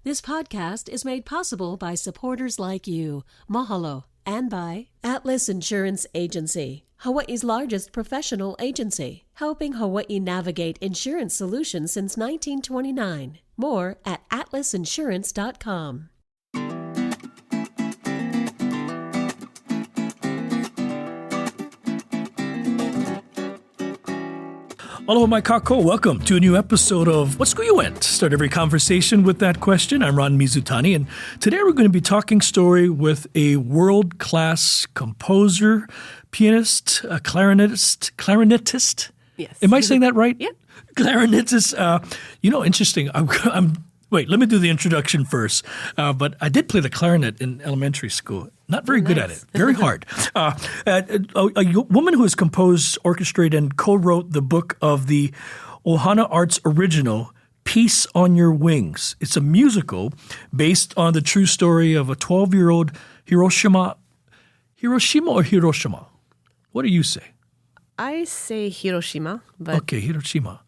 This podcast is made possible by supporters like you. Mahalo. And by Atlas Insurance Agency, Hawaii's largest professional agency, helping Hawaii navigate insurance solutions since 1929. More at atlasinsurance.com. Aloha mai kako, welcome to a new episode of What School You Went. Start every conversation with that question. I'm Ron Mizutani, and today we're going to be talking story with a world-class composer, pianist, a clarinetist. Yes. Am I saying that right? Yeah. Clarinetist. Interesting. Wait, let me do the introduction first. But I did play the clarinet in elementary school. Not very good at it. Very hard. A woman who has composed, orchestrated, and co-wrote the book of the Ohana Arts original, Peace on Your Wings. It's a musical based on the true story of a 12-year-old Hiroshima or Hiroshima? What do you say? I say Hiroshima, but Okay, Hiroshima.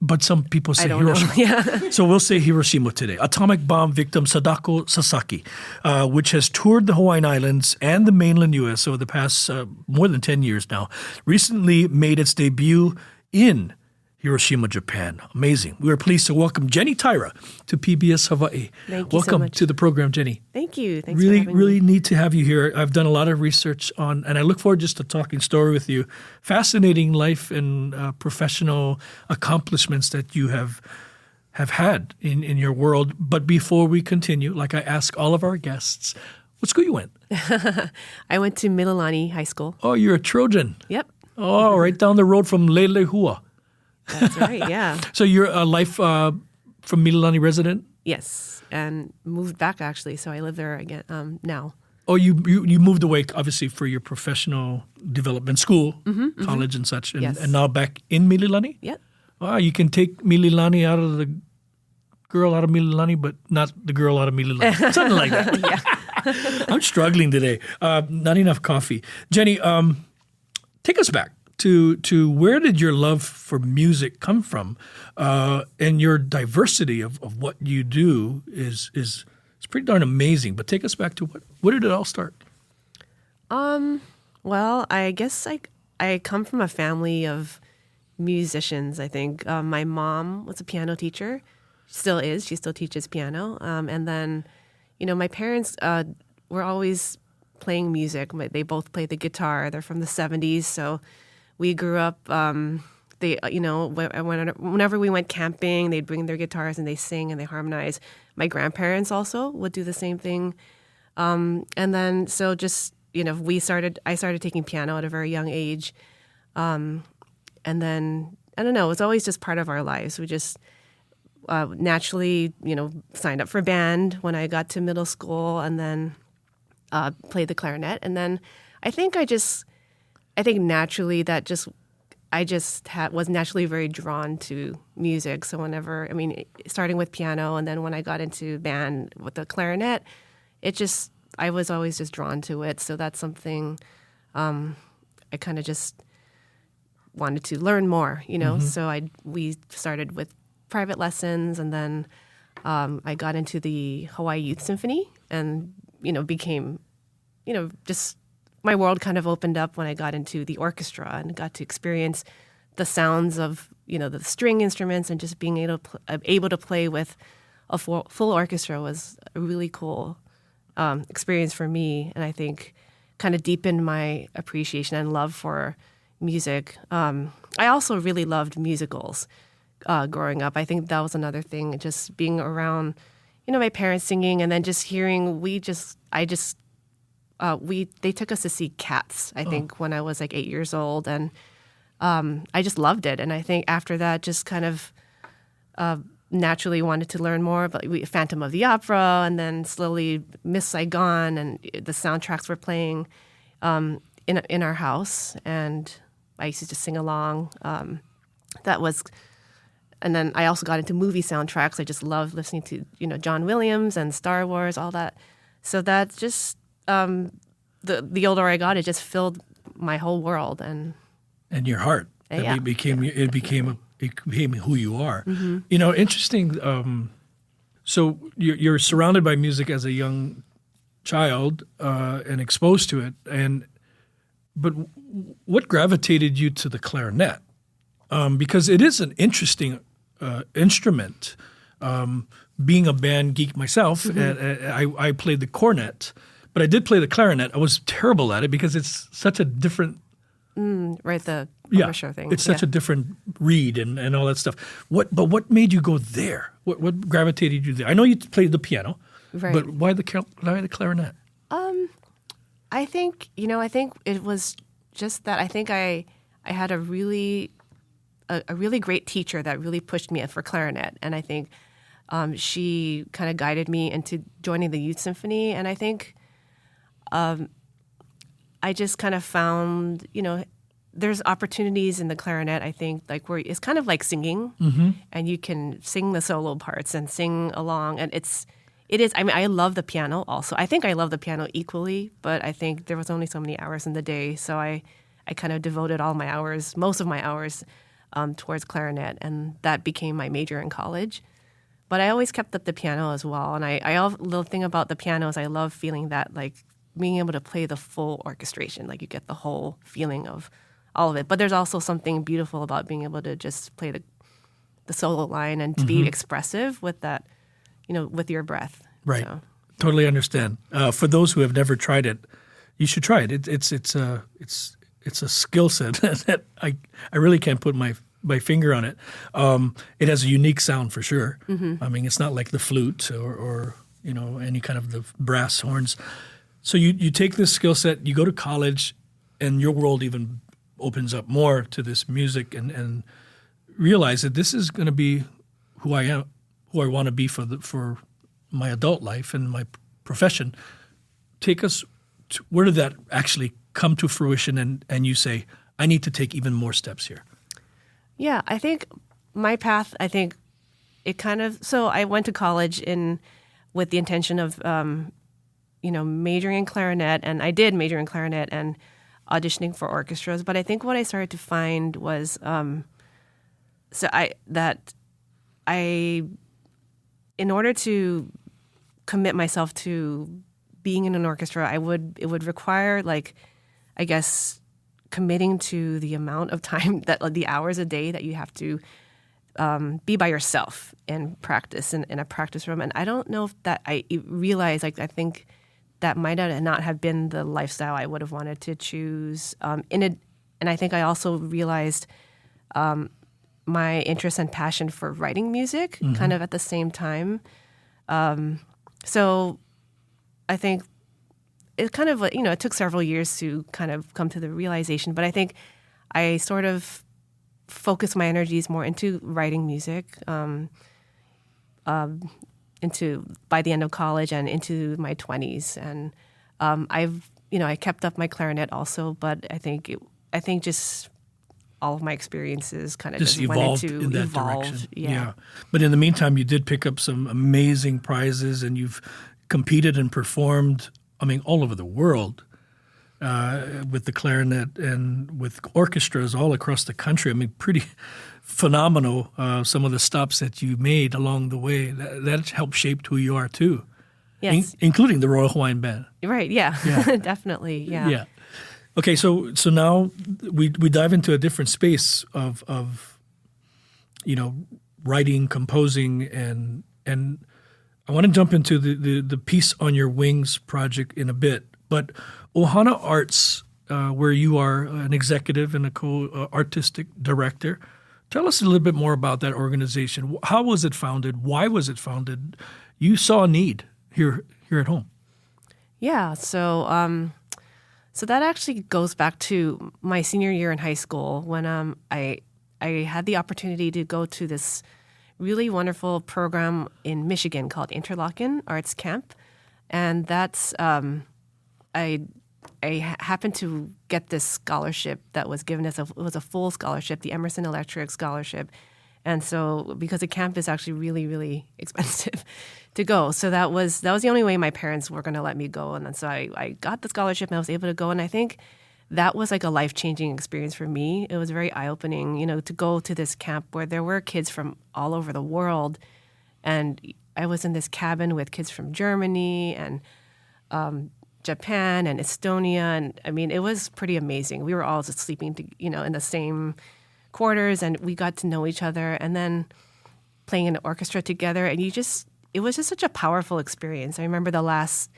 But some people say I don't Hiroshima. know. Yeah. So we'll say Hiroshima today. Atomic bomb victim Sadako Sasaki, which has toured the Hawaiian Islands and the mainland U.S. over the past more than 10 years now, recently made its debut in Hiroshima, Japan. Amazing. We are pleased to welcome Jenny Taira to PBS Hawaii. Thank you so Welcome much. to the program, Jenny. Thank you. Thanks Really, for having really me. neat to have you here. I've done a lot of research on, and I look forward just to talking story with you. Fascinating life and professional accomplishments that you have had in your world. But before we continue, like I ask all of our guests, what school you went? I went to Mililani High School. Oh, you're a Trojan. Yep. Oh, right down the road from Lelehua. That's right. Yeah. So you're a life from Mililani resident? Yes. And moved back, actually. So I live there again now. Oh, you moved away, obviously, for your professional development school, college and such, and, Yes. and now back in Mililani? Yep. Wow, you can take Mililani out of the girl out of Mililani, but not the girl out of Mililani. Something like that. I'm struggling today. Not enough coffee. Jenny, take us back to where did your love for music come from? And your diversity of what you do is pretty darn amazing. But take us back to where did it all start? Well, I guess I come from a family of musicians, I think. My mom was a piano teacher. Still is. She still teaches piano. And then, my parents were always playing music. They both played the guitar. They're from the 70s, so we grew up, whenever we went camping, they'd bring their guitars and they sing and they harmonize. My grandparents also would do the same thing. And then, so just, I started taking piano at a very young age. And then, I don't know, it was always just part of our lives. We just naturally, signed up for band when I got to middle school and then played the clarinet. And then I think naturally that was naturally very drawn to music. So starting with piano and then when I got into band with the clarinet, I was always just drawn to it. So that's something I kind of just wanted to learn more, So we started with private lessons and then I got into the Hawaii Youth Symphony and, became, just my world kind of opened up when I got into the orchestra and got to experience the sounds of, the string instruments and just being able to play with a full orchestra was a really cool experience for me. And I think kind of deepened my appreciation and love for music. I also really loved musicals growing up. I think that was another thing, just being around, my parents singing and then just hearing, they took us to see Cats, I think, when I was like 8 years old. And I just loved it. And I think after that, just kind of naturally wanted to learn more about Phantom of the Opera and then slowly Miss Saigon and the soundtracks were playing in our house. And I used to just sing along. And then I also got into movie soundtracks. I just loved listening to, John Williams and Star Wars, all that. So that just, the older I got, it just filled my whole world and your heart. Yeah. It became who you are. Mm-hmm. Interesting. So you're surrounded by music as a young child and exposed to it, but what gravitated you to the clarinet? Because it is an interesting instrument. Being a band geek myself, I played the cornet, but I did play the clarinet. I was terrible at it because it's such a different... the show thing. It's such a different reed and all that stuff. But what made you go there? What gravitated you there? I know you played the piano, but why the clarinet? I think it was just that I think I had a really great teacher that really pushed me for clarinet, and I think she kind of guided me into joining the youth symphony, and I think I just kind of found, there's opportunities in the clarinet, I think, like where it's kind of like singing, and you can sing the solo parts and sing along, and it is. I mean, I love the piano also. I think I love the piano equally, but I think there was only so many hours in the day, so I kind of devoted most of my hours towards clarinet, and that became my major in college. But I always kept up the piano as well, and the thing about the piano is I love feeling that, like, being able to play the full orchestration, like you get the whole feeling of all of it. But there's also something beautiful about being able to just play the solo line and to be expressive with that, with your breath. Right. So. Totally understand. For those who have never tried it, you should try it. It's a skill set that I really can't put my finger on it. It has a unique sound for sure. I mean, it's not like the flute or any kind of the brass horns. So you take this skill set, you go to college, and your world even opens up more to this music, and realize that this is going to be who I am, who I want to be for my adult life and my profession. Take us to, where did that actually come to fruition, and you say, I need to take even more steps here? Yeah, I think my path, it kind of, so I went to college with the intention of, majoring in clarinet, and I did major in clarinet and auditioning for orchestras. But I think what I started to find was, in order to commit myself to being in an orchestra, it would require, like, I guess, committing to the amount of time the hours a day that you have to be by yourself and practice in a practice room. And I don't know if that I realized, like, I think that might not have been the lifestyle I would have wanted to choose. And I think I also realized my interest and passion for writing music kind of at the same time. So I think it kind of, it took several years to kind of come to the realization, but I think I sort of focused my energies more into writing music by the end of college and into my 20s. And I kept up my clarinet also, but I think just all of my experiences kind of just evolved went into in that evolved. direction. Yeah. But in the meantime, you did pick up some amazing prizes, and you've competed and performed, all over the world with the clarinet and with orchestras all across the country. Pretty phenomenal, some of the stops that you made along the way. That helped shape who you are, too. Yes. Including the Royal Hawaiian Band. Right, yeah. Definitely, yeah. Yeah. Okay, so now we dive into a different space of writing, composing, and I want to jump into the Piece on Your Wings project in a bit. But Ohana Arts, where you are an executive and a co-artistic director, tell us a little bit more about that organization. How was it founded? Why was it founded? You saw a need here at home. Yeah, so that actually goes back to my senior year in high school when I had the opportunity to go to this really wonderful program in Michigan called Interlochen Arts Camp, and that's I happened to get this scholarship that was given it was a full scholarship, the Emerson Electric Scholarship, and so because the camp is actually really, really expensive to go, so that was the only way my parents were going to let me go, and then so I got the scholarship and I was able to go, and I think that was like a life-changing experience for me. It was very eye-opening, to go to this camp where there were kids from all over the world, and I was in this cabin with kids from Germany and Japan and Estonia, and I mean, it was pretty amazing. We were all just sleeping, in the same quarters, and we got to know each other, and then playing in an orchestra together, and it was just such a powerful experience. I remember the last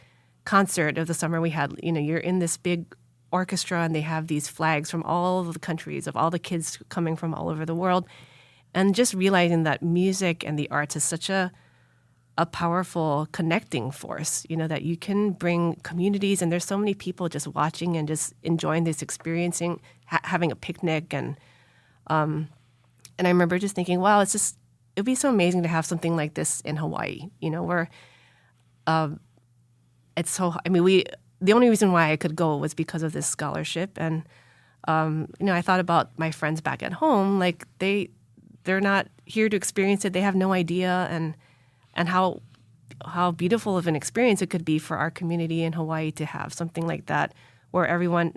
concert of the summer we had. You're in this big orchestra, and they have these flags from all of the countries of all the kids coming from all over the world, and just realizing that music and the arts is such a powerful connecting force, that you can bring communities, and there's so many people just watching and just enjoying this experiencing, having a picnic, and I remember just thinking, wow, it'd be so amazing to have something like this in Hawaii, where it's so. I mean, the only reason why I could go was because of this scholarship, and I thought about my friends back at home, like they're not here to experience it, they have no idea, and how beautiful of an experience it could be for our community in Hawaii to have something like that, where everyone,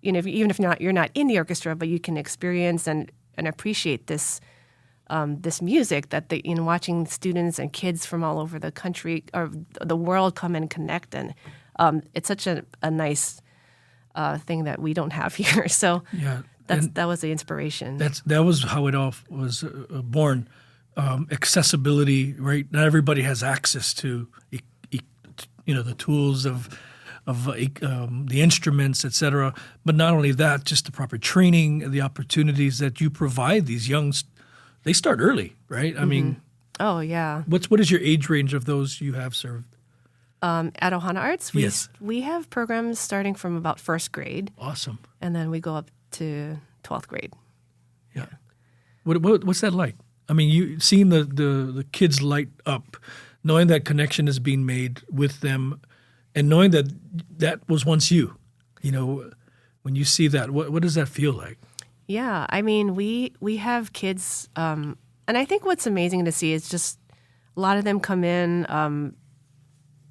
even if you're not in the orchestra, but you can experience and appreciate this music that watching students and kids from all over the country or the world come and connect, and it's such a nice thing that we don't have here. So yeah, that was the inspiration. That was how it all was born. Accessibility, right? Not everybody has access to, the tools of the instruments, et cetera. But not only that, just the proper training, the opportunities that you provide these young. They start early, right? I mean, oh yeah. What is your age range of those you have served? At Ohana Arts, we have programs starting from about first grade. Awesome. And then we go up to 12th grade. Yeah. What's that like? I mean, you seeing the kids light up, knowing that connection is being made with them, and knowing that was once you. When you see that, what does that feel like? Yeah, I mean, we have kids, and I think what's amazing to see is just a lot of them come in.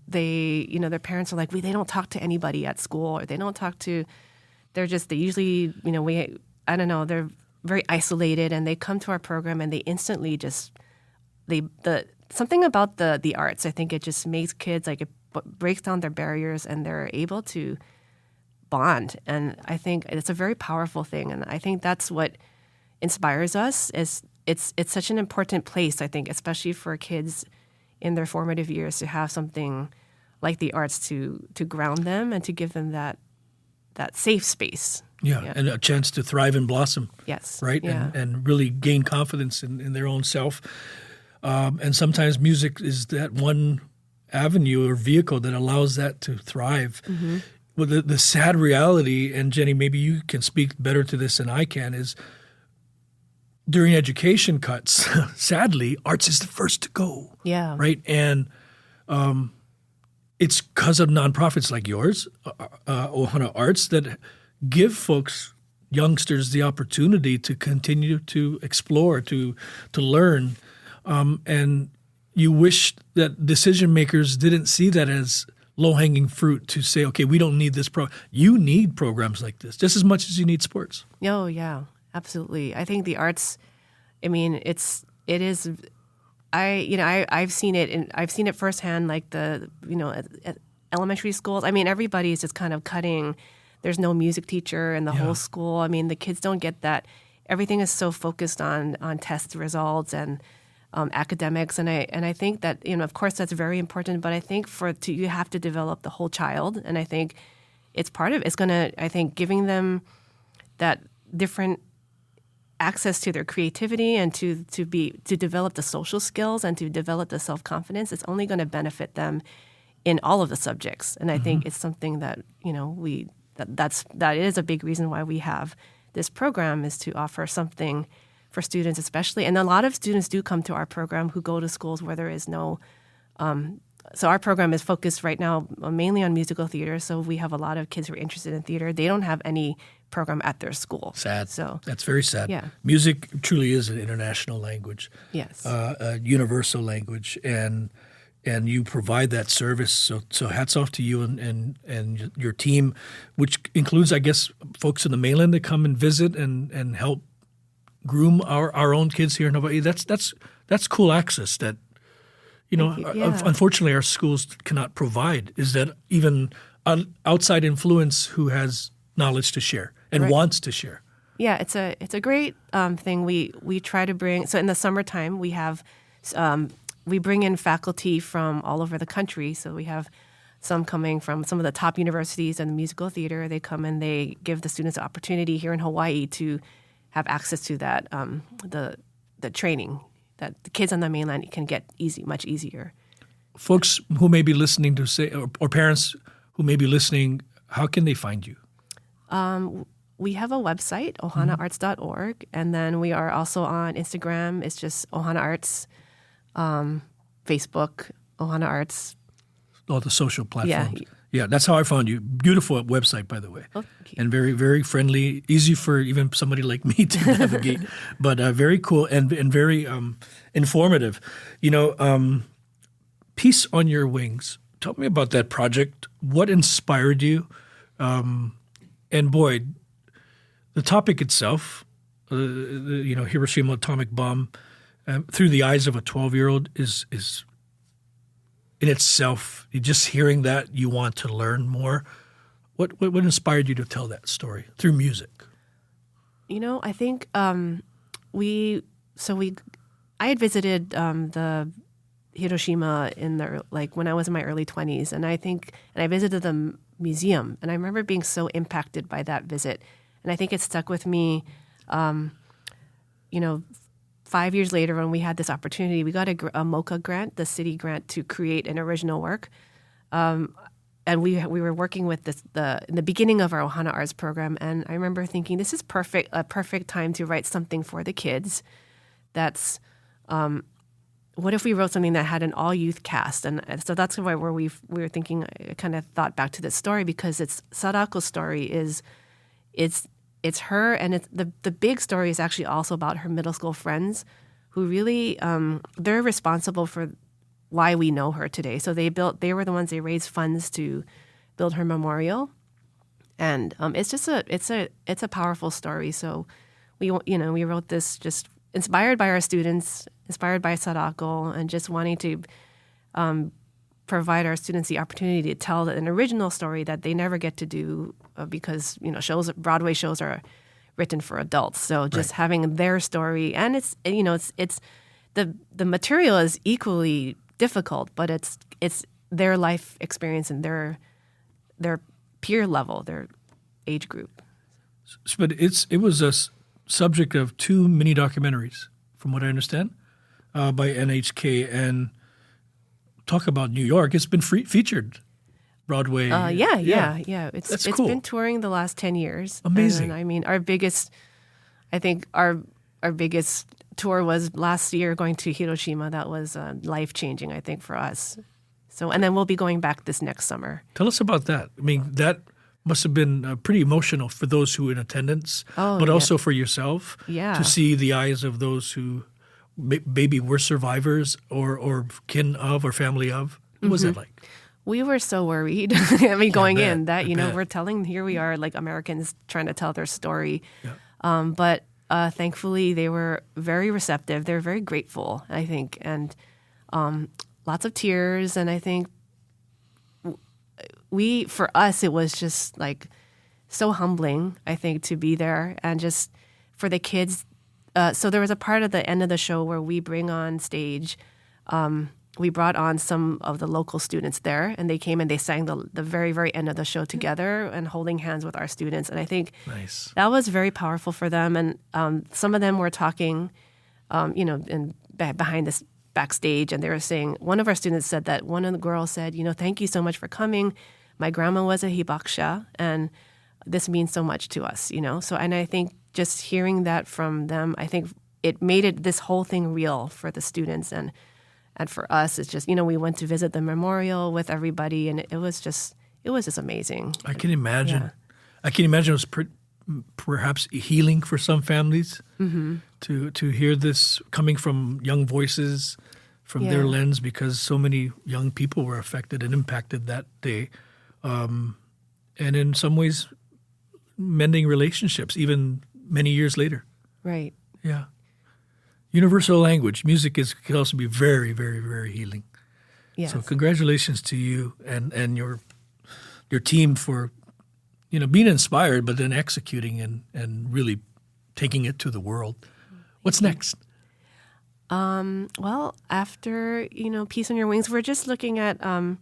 Their parents are like, they don't talk to anybody at school, or they don't talk to. They usually, I don't know, they're very isolated, and they come to our program and they instantly just something about the arts. I think it just makes kids, like, it breaks down their barriers, and they're able to bond. And I think it's a very powerful thing, and I think that's what inspires us. Is it's such an important place, I think, especially for kids in their formative years, to have something like the arts to ground them and to give them that safe space. Yeah, and a chance to thrive and blossom. Yes. Right? Yeah. And really gain confidence in their own self. And sometimes music is that one avenue or vehicle that allows that to thrive. Mm-hmm. Well, the sad reality, and Jenny, maybe you can speak better to this than I can, is during education cuts, sadly, arts is the first to go. Yeah. Right? And it's because of nonprofits like yours, Ohana Arts, that give folks, youngsters, the opportunity to continue to explore, to learn. And you wish that decision makers didn't see that as low-hanging fruit to say, okay, we don't need this You need programs like this just as much as you need sports. Oh, yeah, absolutely. I think the arts, I mean, it is. I've seen it, and I've seen it firsthand. Like at elementary schools. I mean, everybody's just kind of cutting. There's no music teacher in the whole school. I mean, the kids don't get that. Everything is so focused on test results and academics, and I think that of course that's very important. But I think you have to develop the whole child, and I think it's part of it's going to. I think giving them that different access to their creativity and to develop the social skills and to develop the self-confidence, it's only going to benefit them in all of the subjects. And I think it's something that that is a big reason why we have this program, is to offer something for students especially. And a lot of students do come to our program who go to schools where there is no so our program is focused right now mainly on musical theater. So we have a lot of kids who are interested in theater. They don't have any program at their school. Sad. So that's very sad. Yeah. Music truly is an international language. Yes. A universal language, and you provide that service. So hats off to you and your team, which includes, I guess, folks in the mainland that come and visit and help groom our own kids here in Hawaii. That's cool access that Thank you. Yeah. Unfortunately, our schools cannot provide. Is that even an outside influence who has knowledge to share and Right. wants to share? Yeah, it's a great thing. We try to bring, so in the summertime we bring in faculty from all over the country. So we have some coming from some of the top universities and the musical theater. They come and they give the students the opportunity here in Hawaii to have access to that the training that the kids on the mainland can get much easier. Folks who may be listening to say, or parents who may be listening, how can they find you? We have a website, ohanaarts.org, and then we are also on Instagram. It's just Ohana Arts, Facebook, Ohana Arts. All the social platforms. Yeah. Yeah, that's how I found you. Beautiful website, by the way. Oh, thank you. And very, very friendly, easy for even somebody like me to navigate, but very cool and very informative. Peace on Your Wings. Tell me about that project. What inspired you? And boy, the topic itself, Hiroshima atomic bomb, through the eyes of a 12-year-old is in itself, just hearing that, you want to learn more. What inspired you to tell that story through music? I think I had visited the Hiroshima when I was in my early 20s, and I visited the museum, and I remember being so impacted by that visit, and I think it stuck with me. 5 years later, when we had this opportunity, we got a MOCA grant, the city grant, to create an original work. And we were working with in the beginning of our Ohana Arts program, and I remember thinking, this is a perfect time to write something for the kids. That's what if we wrote something that had an all youth cast? And so that's where we were thinking. I kind of thought back to this story because Sadako's story it's her, and the big story is actually also about her middle school friends, who really they're responsible for why we know her today. So they were the ones, they raised funds to build her memorial, and it's a powerful story. So we wrote this just inspired by our students, inspired by Sadako, and just wanting to provide our students the opportunity to tell an original story that they never get to do because Broadway shows are written for adults. So just having their story, and it's the material is equally difficult, but it's their life experience and their peer level, their age group. But it was a subject of 2 mini documentaries, from what I understand, by NHK. And talk about New York, it's been featured Broadway. Yeah. It's cool. been touring the last 10 years. Amazing. And our biggest tour was last year going to Hiroshima. That was life-changing, I think, for us. So, and then we'll be going back this next summer. Tell us about that. I mean, that must have been pretty emotional for those who were in attendance, but also for yourself to see the eyes of those who maybe were survivors or kin of or family of. What was that like? We were so worried. Going in that, here we are, like Americans trying to tell their story. Yeah. But thankfully, they were very receptive. They're very grateful, I think, and lots of tears. And I think for us, it was just like so humbling, I think, to be there and just for the kids. So there was a part at the end of the show where we bring on stage. We brought on some of the local students there, and they came and they sang the very, very end of the show together and holding hands with our students. And I think that was very powerful for them. And some of them were talking, behind this backstage, and they were saying, one of our students said that one of the girls said, thank you so much for coming. My grandma was a hibakusha, and this means so much to us, So, and I think just hearing that from them, I think it made this whole thing real for the students. And for us, it's just, we went to visit the memorial with everybody, and it was just amazing. I can imagine. Yeah. I can imagine it was perhaps healing for some families to hear this coming from young voices, from their lens, because so many young people were affected and impacted that day. And in some ways, mending relationships, even many years later. Right. Yeah. Universal language. Music can also be very, very, very healing. Yes. So congratulations to you and your team for, being inspired, but then executing and really taking it to the world. What's next? Well, after, Peace on Your Wings, we're just looking at Ohana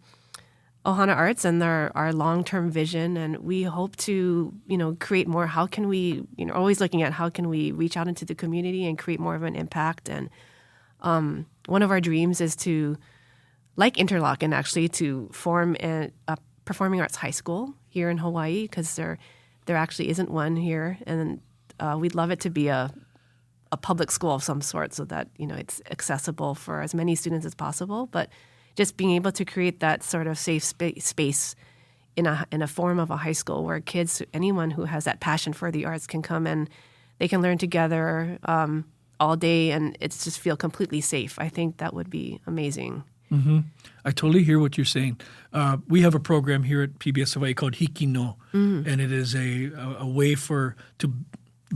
Arts and our long-term vision, and we hope to, create more. How can we, always looking at how can we reach out into the community and create more of an impact. And one of our dreams is to, like Interlochen, actually, to form a performing arts high school here in Hawaii, because there actually isn't one here, and we'd love it to be a public school of some sort, so that it's accessible for as many students as possible. But just being able to create that sort of safe space in a form of a high school where kids, anyone who has that passion for the arts, can come and they can learn together all day, and it's just feel completely safe. I think that would be amazing. Mm-hmm. I totally hear what you're saying. We have a program here at PBS Hawaii called Hikino, and it is a way to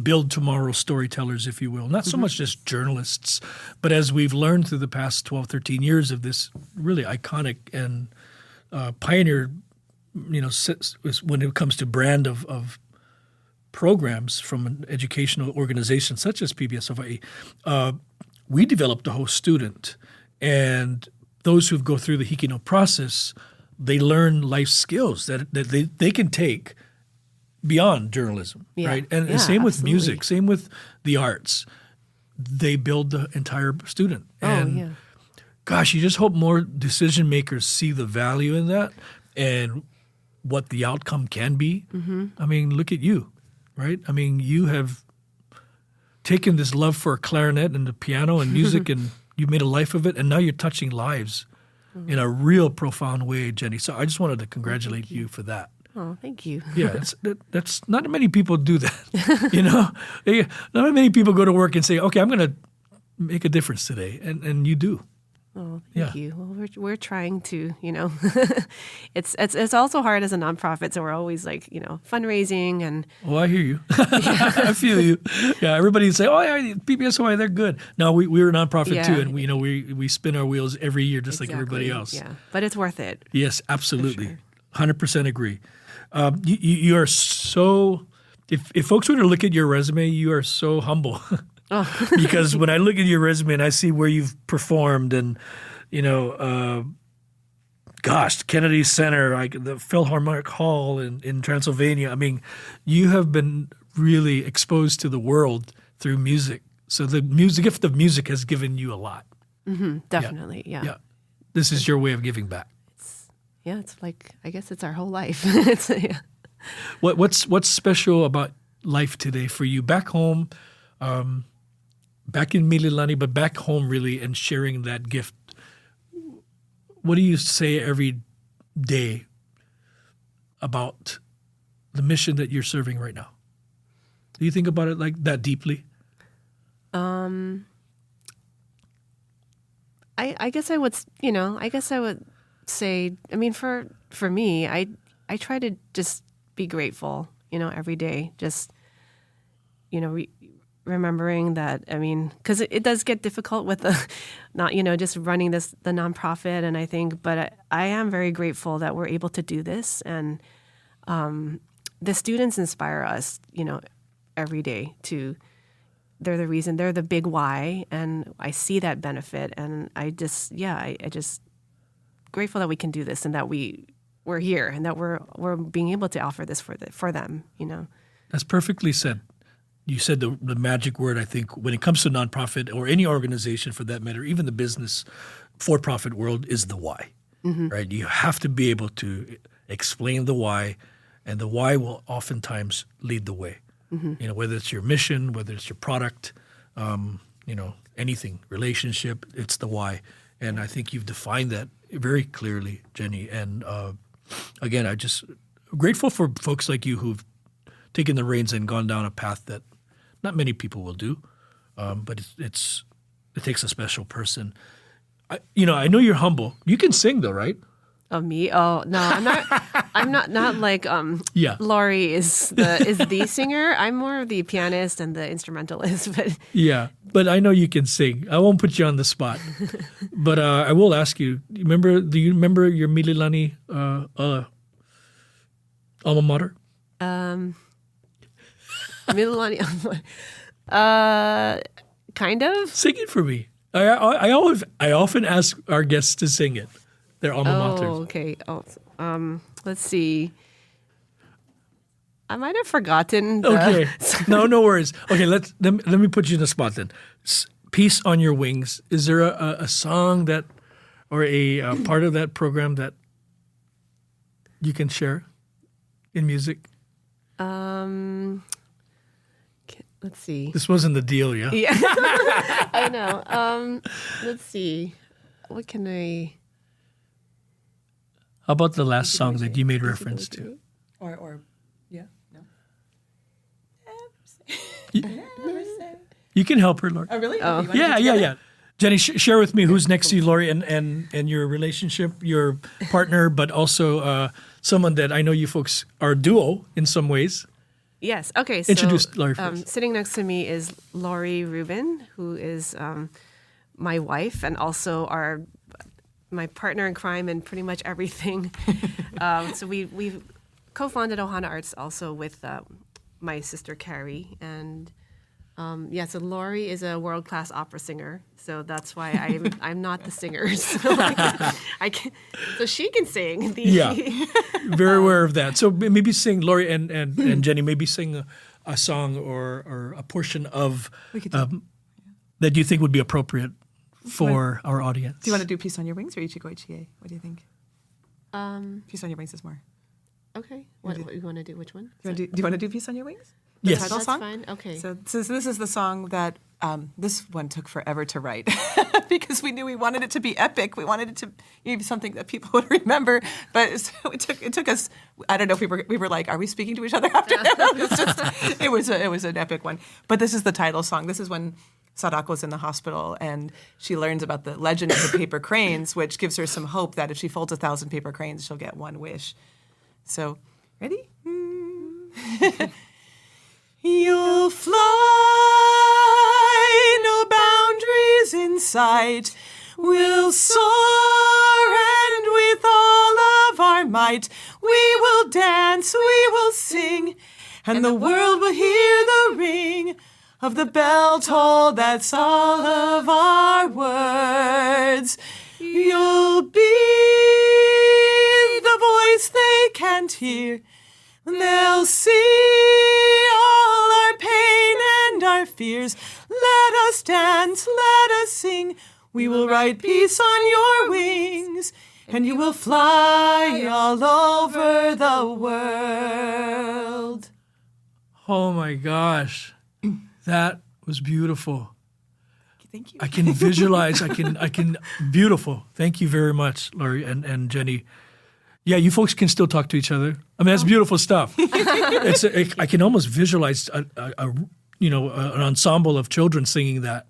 build tomorrow's storytellers, if you will. Not so much just journalists, but as we've learned through the past 12, 13 years of this really iconic and pioneer, when it comes to brand of programs from an educational organization such as PBS Hawaii, we developed a host student. And those who go through the Hikino process, they learn life skills that they can take beyond journalism, right? And same with music, same with the arts. They build the entire student. And gosh, you just hope more decision makers see the value in that and what the outcome can be. I mean, look at you, right? I mean, you have taken this love for clarinet and the piano and music and you made a life of it, and now you're touching lives in a real profound way, Jenny. So I just wanted to congratulate you for that. Oh, thank you. Yeah, that's not many people do that. Not many people go to work and say, "Okay, I'm going to make a difference today," and you do. Oh, thank you. Well, we're trying to, it's also hard as a nonprofit, so we're always like, fundraising and. Oh, I hear you. I feel you. Yeah, everybody say, "Oh, yeah, PBS Hawaii, they're good." No, we're a nonprofit too, and we spin our wheels every year just like everybody else. Yeah, but it's worth it. Yes, absolutely, 100% agree. You are so. If folks were to look at your resume, you are so humble. Because when I look at your resume and I see where you've performed and, Kennedy Center, the Philharmonic Hall in Transylvania, I mean, you have been really exposed to the world through music. So the gift of music has given you a lot. Mm-hmm, definitely, yeah. This is your way of giving back. It's like, I guess it's our whole life. What's special about life today for you back home? Back in Mililani, but back home really, and sharing that gift. What do you say every day about the mission that you're serving right now? Do you think about it like that deeply? I guess I would, say, I mean, for me, I try to just be grateful, every day. Just, remembering that, I mean, because it does get difficult with just running the nonprofit, and I think, but I am very grateful that we're able to do this, and the students inspire us, every day they're the reason, they're the big why, and I see that benefit, and I just grateful that we can do this and that we're here and that we're being able to offer this for them, That's perfectly said. You said the magic word, I think, when it comes to nonprofit or any organization for that matter, even the business for-profit world, is the why, right? You have to be able to explain the why, and the why will oftentimes lead the way. Whether it's your mission, whether it's your product, anything, relationship, it's the why. And I think you've defined that very clearly, Jenny. And again, I just grateful for folks like you who've taken the reins and gone down a path that not many people will do, but it takes a special person. I know you're humble. You can sing though, right? Of me? Oh no, I'm not. I'm not like Yeah. Laurie is the singer. I'm more of the pianist and the instrumentalist. But Yeah, but I know you can sing. I won't put you on the spot. But I will ask you, do you remember your Mililani alma mater? Mililani, kind of. Sing it for me. I often ask our guests to sing it. Their alma maters. Oh, okay. Oh, let's see. I might have forgotten. Okay. No worries. Okay, let me put you in the spot then. Peace on Your Wings. Is there a song that, or a part of that program that you can share in music? Let's see. This wasn't the deal, yeah? Yeah, I know. Let's see. What can I? How about the last song that you made reference to? Or yeah, no. You can help her, Laurie. Oh, really? Oh. Okay, you wanna Yeah, do it yeah, together? yeah. Jenny, share with me who's next to you, Laurie, and your relationship, your partner, but also someone that I know you folks are a duo in some ways. Yes. Okay. So, Introduce Laurie first. Sitting next to me is Laurie Rubin, who is my wife and also my partner in crime and pretty much everything. So we've co-founded Ohana Arts also with my sister Carrie, and so Laurie is a world-class opera singer. So that's why I'm not the singer. So so she can sing. Yeah, very aware of that. So maybe sing, Laurie and Jenny, maybe sing a song or a portion of that you think would be appropriate for our audience. Do you want to do Peace on Your Wings or Ichigo Ichie? What do you think? Peace on Your Wings is more. Okay. What you want to do? Which one? Do you want to do Peace on Your Wings? Yes. Title That's song? fine. Okay. So this is the song that this one took forever to write because we knew we wanted it to be epic. We wanted it to be something that people would remember. But so it took us. I don't know if we were like, are we speaking to each other after that? It was an epic one. But this is the title song. This is when Sadako's in the hospital and she learns about the legend of the paper cranes, which gives her some hope that if she folds 1,000 paper cranes, she'll get one wish. So, ready? You'll fly, no boundaries in sight. We'll soar, and with all of our might, we will dance, we will sing, and the world will hear the ring of the bell toll. That's all of our words. You'll be the voice they can't hear. They'll see all our pain and our fears. Let us dance, let us sing. We will write peace on your wings, and you will fly all over the world. Oh my gosh, that was beautiful. Thank you. I can visualize. I can. Beautiful. Thank you very much, Laurie and Jenny. Yeah, you folks can still talk to each other. I mean, that's beautiful stuff. I can almost visualize an ensemble of children singing that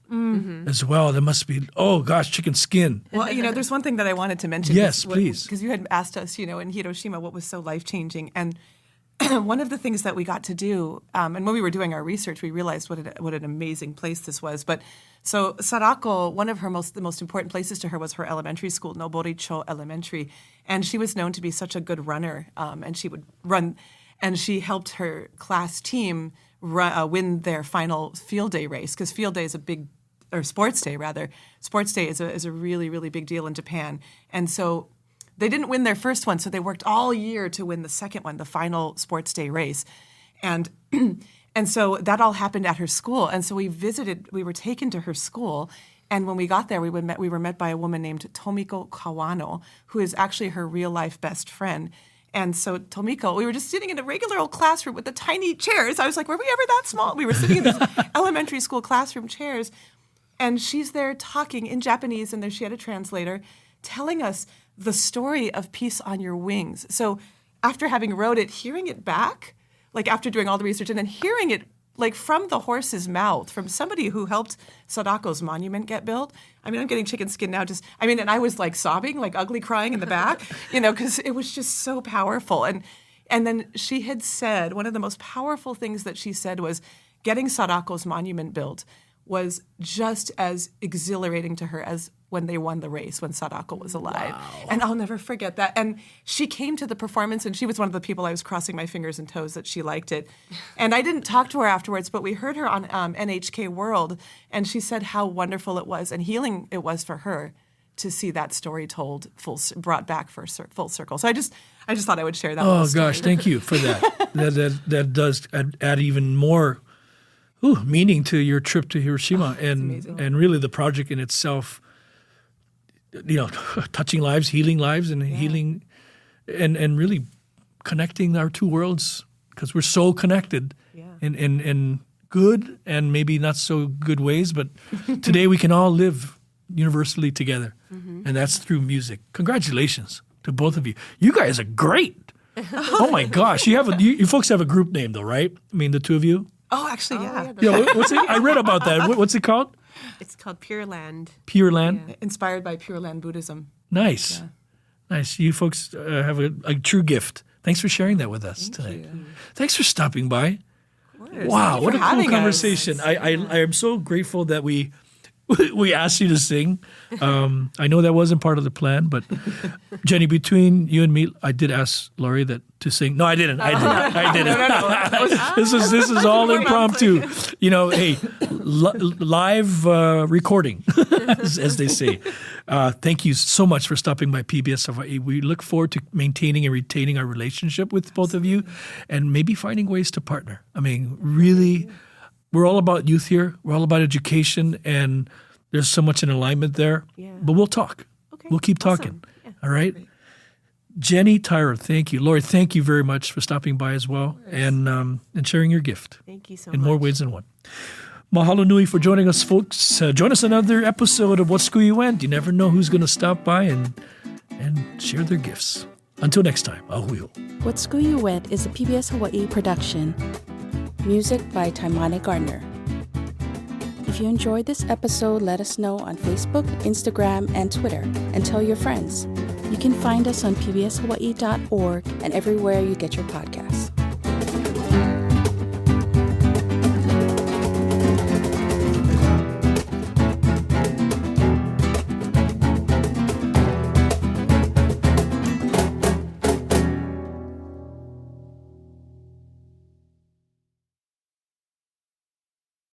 as well. There must be, oh gosh, chicken skin. Well, there's one thing that I wanted to mention. Yes, please. Because you had asked us, in Hiroshima, what was so life-changing. And one of the things that we got to do, and when we were doing our research, we realized what an amazing place this was. But so Sadako, one of the most important places to her was her elementary school, Noboricho Elementary. And she was known to be such a good runner. And she would run, and she helped her class team win their final field day race, because field day is sports day is a really, really big deal in Japan. And so they didn't win their first one, so they worked all year to win the second one, the final sports day race. And so that all happened at her school. And so we were taken to her school. And when we got there, we were met by a woman named Tomiko Kawano, who is actually her real-life best friend. And so Tomiko, we were just sitting in a regular old classroom with the tiny chairs. I was like, were we ever that small? We were sitting in these elementary school classroom chairs. And she's there talking in Japanese, and there she had a translator, telling us the story of Peace on Your Wings. So after having wrote it, hearing it back, like after doing all the research and then hearing it like from the horse's mouth, from somebody who helped Sadako's monument get built. I mean, I'm getting chicken skin now. And I was like sobbing, like ugly crying in the back, because it was just so powerful. And then she had said, one of the most powerful things that she said was getting Sadako's monument built was just as exhilarating to her as when they won the race, when Sadako was alive. Wow. And I'll never forget that. And she came to the performance, and she was one of the people I was crossing my fingers and toes that she liked it. And I didn't talk to her afterwards, but we heard her on NHK World, and she said how wonderful it was and healing it was for her to see that story told, brought back for full circle. So I just thought I would share that. Oh gosh, thank you for that. that does add even more meaning to your trip to Hiroshima, and really the project in itself. Touching lives, healing lives, and healing, and really connecting our two worlds, because we're so connected in good and maybe not so good ways. But today we can all live universally together, and that's through music. Congratulations to both of you. You guys are great. Oh my gosh, you folks have a group name though, right? I mean, the two of you. Oh, actually, yeah. What's it? I read about that. What's it called? It's called Pure Land. Pure Land? Yeah. Inspired by Pure Land Buddhism. Nice. Yeah. Nice. You folks have a true gift. Thanks for sharing that with us tonight. Thanks for stopping by. Wow, what a cool conversation. I am so grateful that we asked you to sing. I know that wasn't part of the plan, but Jenny, between you and me, I did ask Laurie to sing. No, I didn't. I didn't. No. This is all impromptu. Hey, live recording, as they say. Thank you so much for stopping by PBS Hawaii. We look forward to maintaining and retaining our relationship with both of you, and maybe finding ways to partner. I mean, really, we're all about youth here. We're all about education, and there's so much in alignment there. Yeah. But we'll talk. Okay. We'll keep talking. Yeah. All right? Great. Jenny, Taira, thank you. Laurie, thank you very much for stopping by as well, and sharing your gift. Thank you so much. In much. more ways than one. Mahalo nui for joining us, folks. Join us another episode of What School You Went. You never know who's going to stop by and share their gifts. Until next time, ahui. What School You Went is a PBS Hawaii production. Music by Taimane Gardner. If you enjoyed this episode, let us know on Facebook, Instagram, and Twitter, and tell your friends. You can find us on pbshawaii.org and everywhere you get your podcasts.